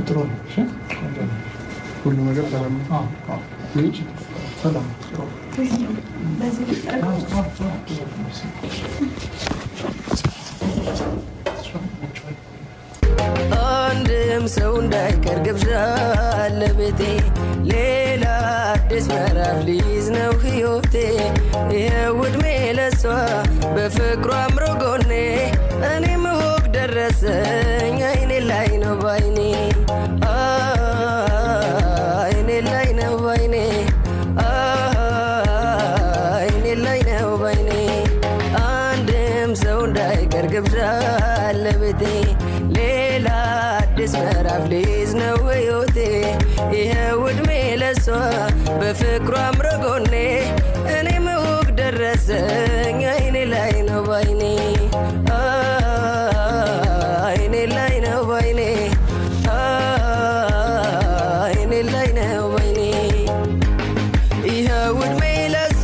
ጥሩ ነው። እሺ ሁሉ ነገር ሰላም ነው። ልጅ ሰላም አንድም ሰው እንዳይቀር ግብዣ ለቤቴ ሌላ አዲስ ምዕራፍ ሊይዝ ነው ሕይወቴ ይኸው ዕድሜ ለሷ በፍቅሯ አምሮ ጎኔ እኔም እወቅ ደረሰኝ አይኔ ላይ ነው ባይኔ አይኔ ላይ ነው ባይኔ አይኔ ላይ ነው ባይኔ አንድም ሰው እንዳይቀር ግብዣ ለቤቴ ሌላ አዲስ ምዕራፍ ሊይዝ ነው ሕይወቴ ይኸው ዕድሜ ለሷ በፍቅሯ አምሮ ጎኔ እኔም እወቅ ደረሰኝ አይኔ ላይ ነው ባይኔ አይኔ ላይ ነው ባይኔ አይኔ ላይ ነው ባይኔ ይኸው ዕድሜ ለሷ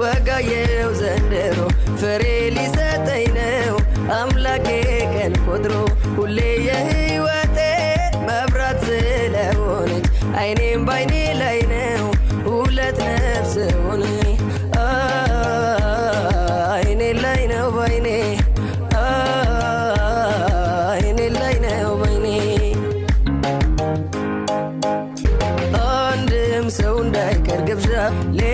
ወጋየው ዘንድሮ ፍሬ ሊሰጠኝ ነው አምላኬ ቀን ቆጥሮ ሁሌ የሕይወቴ መብራት ስለሆነች አይኔም ባይኔ ላይ